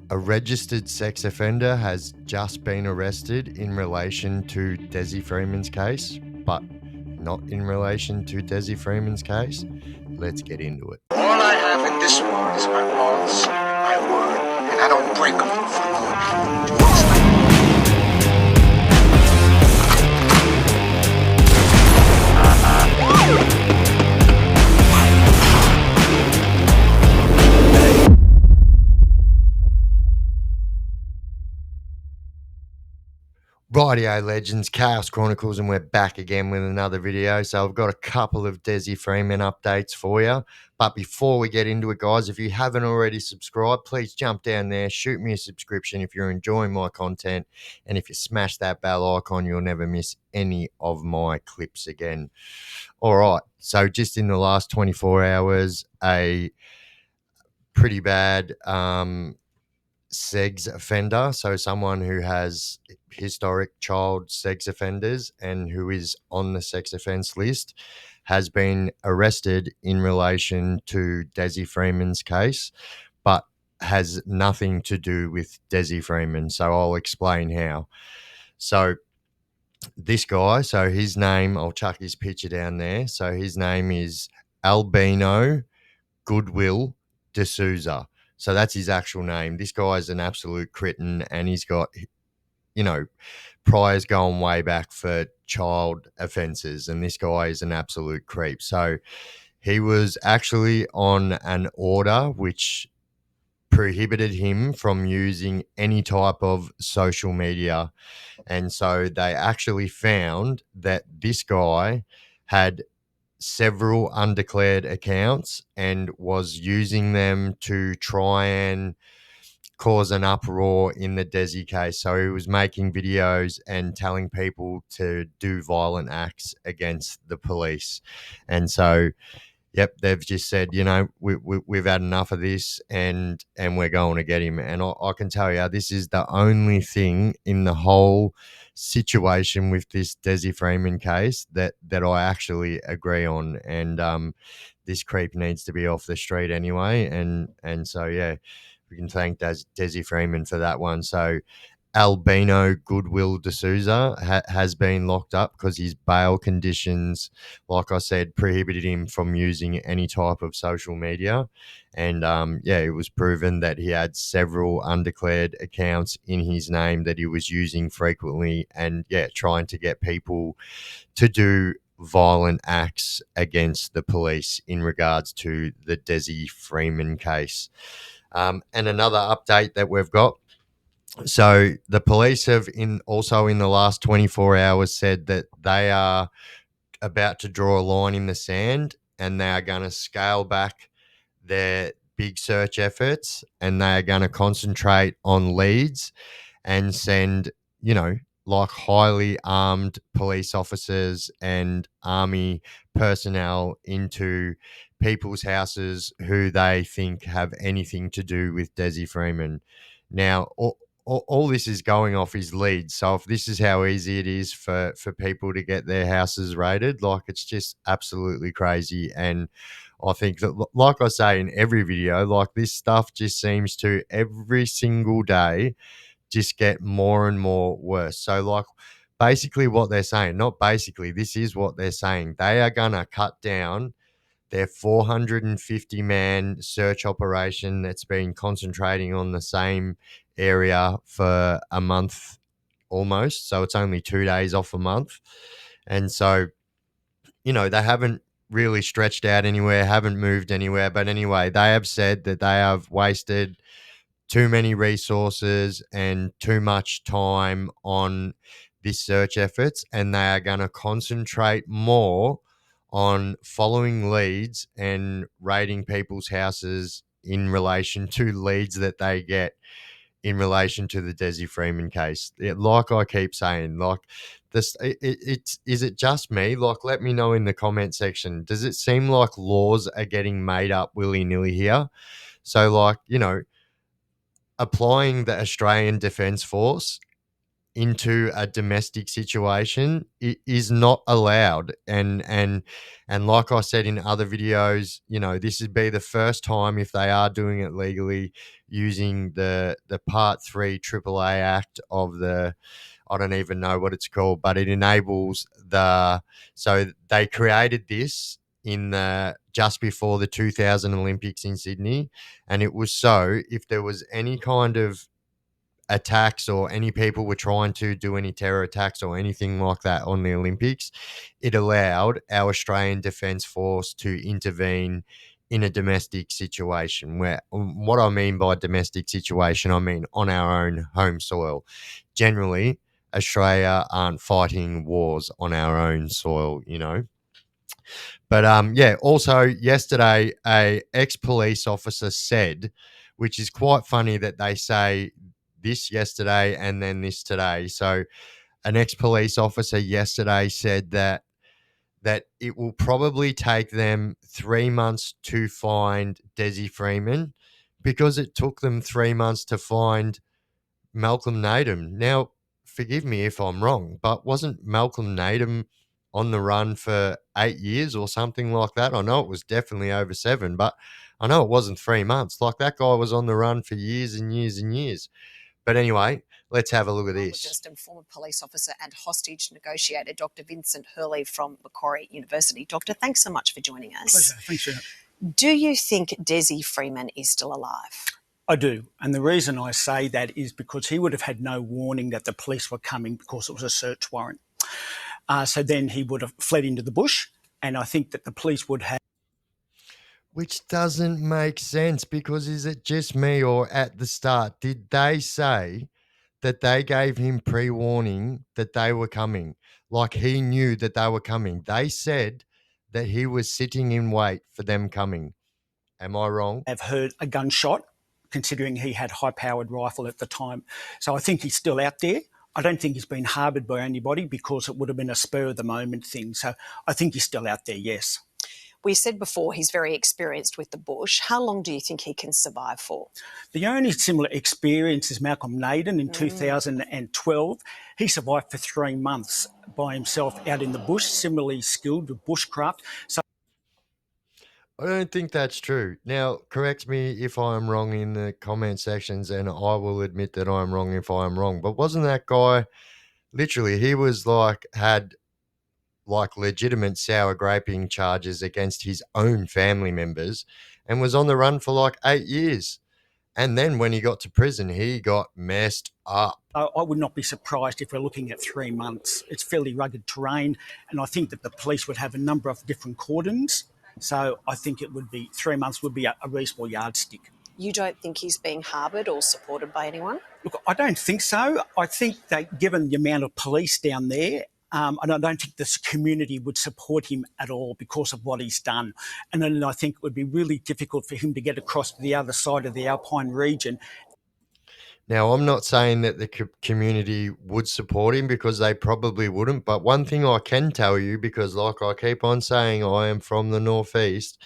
A registered sex offender has just been arrested in relation to Dezi Freeman's case, but not in relation to Dezi Freeman's case. Let's get into it. All I have in this world is my laws, my word, and I don't break them for good. Rightio legends, Chaos Chronicles, and we're back again with another video. So I've got a couple of Dezi Freeman updates for you. But before we get into it, guys, if you haven't already subscribed, please jump down there, shoot me a subscription if you're enjoying my content. And if you smash that bell icon, you'll never miss any of my clips again. All right. So just in the last 24 hours, a pretty bad sex offender, so someone who has historic child sex offenders and who is on the sex offence list, has been arrested in relation to Dezi Freeman's case, but has nothing to do with Dezi Freeman. So I'll explain how. So this guy, so his name, I'll chuck his picture down there. So his name is Albino Goodwill D'Souza. So that's his actual name. This guy's an absolute cretin, and he's got, priors going way back for child offences, and this guy is an absolute creep. So he was actually on an order which prohibited him from using any type of social media. And so they actually found that this guy had several undeclared accounts and was using them to try and cause an uproar in the Dezi case. So he was making videos and telling people to do violent acts against the police. And so, yep, they've just said, we've had enough of this, and we're going to get him. And I can tell you, this is the only thing in the whole situation with this Dezi Freeman case that I actually agree on. And this creep needs to be off the street anyway. And so, yeah, we can thank Dezi Freeman for that one. So Albino Goodwill D'Souza has been locked up because his bail conditions, like I said, prohibited him from using any type of social media. And it was proven that he had several undeclared accounts in his name that he was using frequently, and trying to get people to do violent acts against the police in regards to the Dezi Freeman case. And another update that we've got. So the police have also in the last 24 hours said that they are about to draw a line in the sand, and they are going to scale back their big search efforts, and they are going to concentrate on leads and send, like highly armed police officers and army personnel into people's houses who they think have anything to do with Dezi Freeman. Now, all this is going off his leads. So if this is how easy it is for people to get their houses raided, like, it's just absolutely crazy. And I think that, like I say in every video, like, this stuff just seems to every single day just get more and more worse. So, like, basically what they're saying, not basically, this is what they're saying. They are going to cut down their 450 man search operation that's been concentrating on the same area for a month almost. So it's only 2 days off a month. And so, they haven't really stretched out anywhere, haven't moved anywhere. But anyway, they have said that they have wasted too many resources and too much time on this search efforts, and they are going to concentrate more on following leads and raiding people's houses in relation to leads that they get in relation to the Dezi Freeman case. Like I keep saying, like, this, is it just me? Like, let me know in the comment section. Does it seem like laws are getting made up willy-nilly here? So, like, applying the Australian Defence Force into a domestic situation is not allowed. And like I said in other videos, this would be the first time, if they are doing it legally, using the Part 3 AAA Act of the, I don't even know what it's called, but it enables so they created this in the just before the 2000 Olympics in Sydney, and it was so if there was any kind of attacks or any people were trying to do any terror attacks or anything like that on the Olympics, it allowed our Australian Defence Force to intervene in a domestic situation. Where what I mean by domestic situation, I mean on our own home soil. Generally, Australia aren't fighting wars on our own soil. But yeah, also yesterday, a ex-police officer said, which is quite funny that they say this yesterday and then this today. So an ex-police officer yesterday said that it will probably take them 3 months to find Dezi Freeman because it took them 3 months to find Malcolm Naden. Now, forgive me if I'm wrong, but wasn't Malcolm Naden on the run for 8 years or something like that? I know it was definitely over 7, but I know it wasn't 3 months. Like, that guy was on the run for years and years and years. But anyway, let's have a look at this. And former police officer and hostage negotiator, Dr. Vincent Hurley from Macquarie University. Doctor, thanks so much for joining us. Pleasure. Thanks, Jeanette. Do you think Dezi Freeman is still alive? I do. And the reason I say that is because he would have had no warning that the police were coming because it was a search warrant. So then he would have fled into the bush, and I think that the police would have. Which doesn't make sense, because is it just me, or at the start, did they say that they gave him pre-warning that they were coming? Like, he knew that they were coming. They said that he was sitting in wait for them coming. Am I wrong? Have heard a gunshot, considering he had high-powered rifle at the time. So I think he's still out there. I don't think he's been harboured by anybody because it would have been a spur-of-the-moment thing. So I think he's still out there, yes. We said before he's very experienced with the bush. How long do you think he can survive for? The only similar experience is Malcolm Naden in 2012. He survived for 3 months by himself out in the bush, similarly skilled with bushcraft. So I don't think that's true. Now, correct me if I'm wrong in the comment sections, and I will admit that I'm wrong if I'm wrong. But wasn't that guy literally, he was had legitimate sour graping charges against his own family members and was on the run for 8 years. And then when he got to prison, he got messed up. I would not be surprised if we're looking at 3 months. It's fairly rugged terrain, and I think that the police would have a number of different cordons. So I think it would be 3 months would be a reasonable yardstick. You don't think he's being harboured or supported by anyone? Look, I don't think so. I think that given the amount of police down there, and I don't think this community would support him at all because of what he's done. And then I think it would be really difficult for him to get across to the other side of the Alpine region. Now, I'm not saying that the community would support him, because they probably wouldn't. But one thing I can tell you, because like I keep on saying, I am from the Northeast,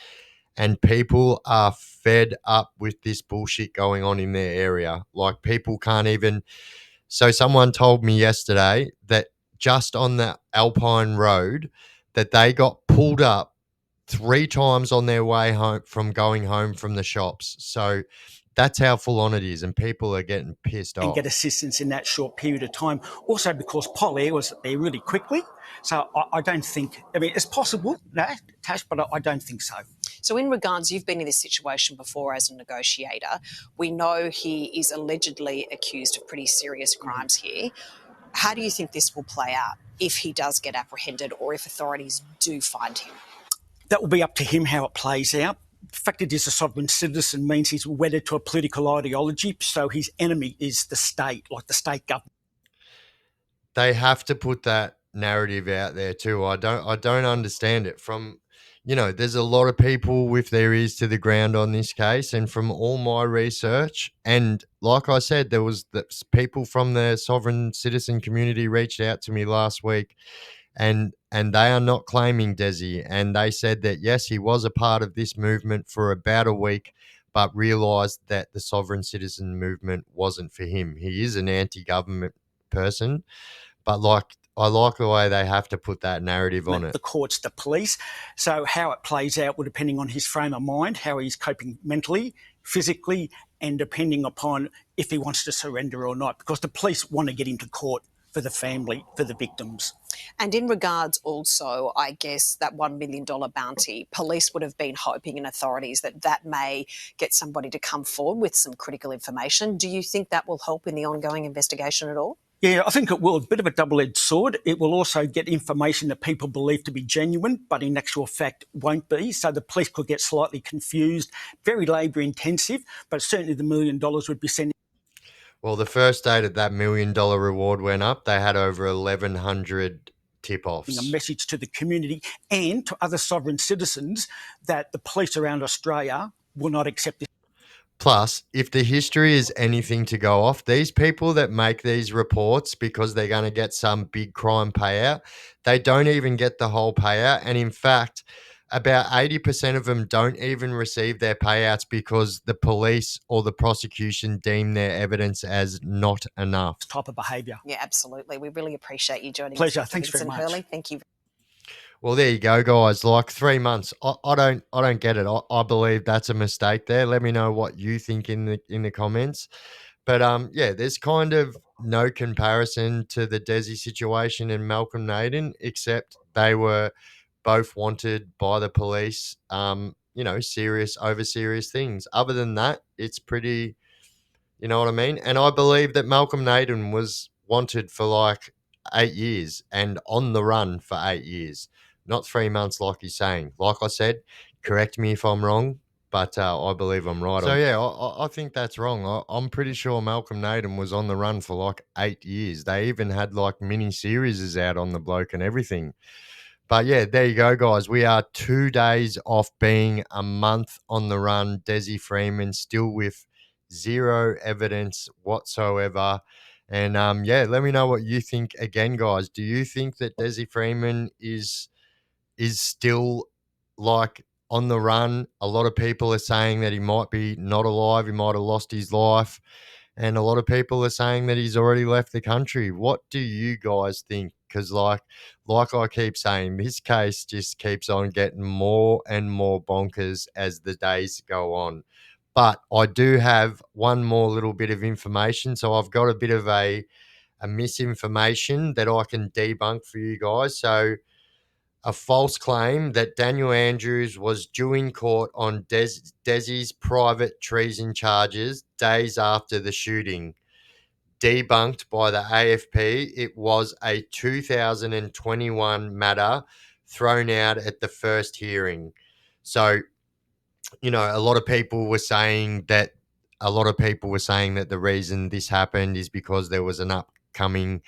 and people are fed up with this bullshit going on in their area. Like, people can't even. So someone told me yesterday that just on the Alpine Road, that they got pulled up 3 times on their way home from going home from the shops. So that's how full on it is, and people are getting pissed off. And get assistance in that short period of time. Also because Pol Air was there really quickly. So I don't think, I mean, it's possible, Tash, but I don't think so. So in regards, you've been in this situation before as a negotiator. We know he is allegedly accused of pretty serious crimes here. How do you think this will play out if he does get apprehended, or if authorities do find him? That will be up to him how it plays out. The fact that he's a sovereign citizen means he's wedded to a political ideology, so his enemy is the state, like the state government. They have to put that narrative out there too. I don't understand it. From, there's a lot of people with their ears to the ground on this case, and from all my research, and like I said, there was people from the sovereign citizen community reached out to me last week, and they are not claiming Dezi, and they said that yes, he was a part of this movement for about a week, but realised that the sovereign citizen movement wasn't for him. He is an anti-government person. But I like the way they have to put that narrative on it. The courts, the police. So how it plays out will depending on his frame of mind, how he's coping mentally, physically, and depending upon if he wants to surrender or not, because the police want to get him to court for the family, for the victims. And in regards also, I guess, that $1 million bounty, police would have been hoping, and authorities, that may get somebody to come forward with some critical information. Do you think that will help in the ongoing investigation at all? Yeah, I think it will. A bit of a double-edged sword. It will also get information that people believe to be genuine, but in actual fact won't be. So the police could get slightly confused. Very labour intensive, but certainly the $1 million would be sent. Well, the first day that $1 million reward went up, they had over 1,100 tip-offs. A message to the community and to other sovereign citizens that the police around Australia will not accept this. Plus, if the history is anything to go off, these people that make these reports because they're going to get some big crime payout, they don't even get the whole payout. And in fact, about 80% of them don't even receive their payouts because the police or the prosecution deem their evidence as not enough. Type of behaviour. Yeah, absolutely. We really appreciate you joining us. Pleasure. Thanks very much. Hurley. Thank you. Well, there you go, guys. Like 3 months. I don't get it. I believe that's a mistake there. Let me know what you think in the comments. But yeah, there's kind of no comparison to the Dezi situation and Malcolm Naden, except they were both wanted by the police. Serious things. Other than that, it's pretty. You know what I mean? And I believe that Malcolm Naden was wanted for like 8 years and on the run for 8 years. Not 3 months like he's saying. Like I said, correct me if I'm wrong, but I believe I'm right. So, yeah, I think that's wrong. I'm pretty sure Malcolm Naden was on the run for like 8 years. They even had like mini-series out on the bloke and everything. But, yeah, there you go, guys. We are 2 days off being a month on the run. Dezi Freeman still with zero evidence whatsoever. And, yeah, let me know what you think again, guys. Do you think that Dezi Freeman is still like on the run? A lot of people are saying that he might be not alive. He might have lost his life. And a lot of people are saying that he's already left the country. What do you guys think? Because like I keep saying, this case just keeps on getting more and more bonkers as the days go on. But I do have one more little bit of information. So I've got a bit of a misinformation that I can debunk for you guys. So a false claim that Daniel Andrews was due in court on Dezi's private treason charges days after the shooting. Debunked by the AFP. It was a 2021 matter thrown out at the first hearing. So, a lot of people were saying that the reason this happened is because there was an upcoming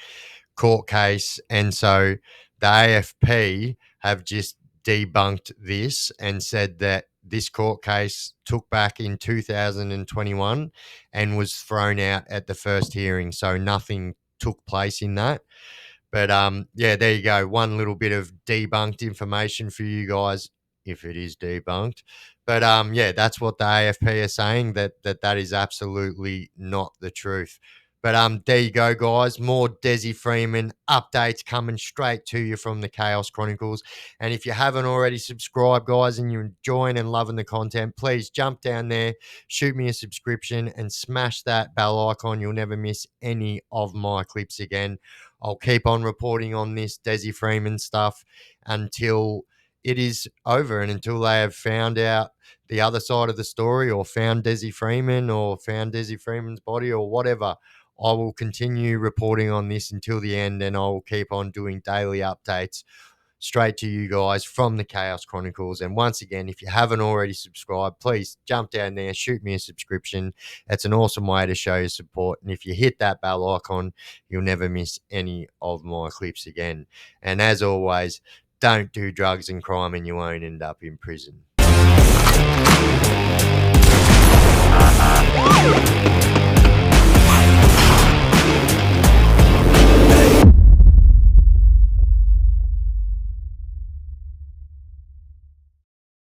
court case. And so the AFP have just debunked this and said that this court case took back in 2021 and was thrown out at the first hearing. So nothing took place in that. But yeah, there you go. One little bit of debunked information for you guys, if it is debunked. But yeah, that's what the AFP are saying, that is absolutely not the truth. But there you go, guys. More Dezi Freeman updates coming straight to you from the Chaos Chronicles. And if you haven't already subscribed, guys, and you're enjoying and loving the content, please jump down there, shoot me a subscription, and smash that bell icon. You'll never miss any of my clips again. I'll keep on reporting on this Dezi Freeman stuff until it is over and until they have found out the other side of the story, or found Dezi Freeman, or found Dezi Freeman's body, or whatever. I will continue reporting on this until the end, and I will keep on doing daily updates straight to you guys from the Chaos Chronicles. And once again, if you haven't already subscribed, please jump down there, shoot me a subscription. It's an awesome way to show your support. And if you hit that bell icon, you'll never miss any of my clips again. And as always, don't do drugs and crime and you won't end up in prison.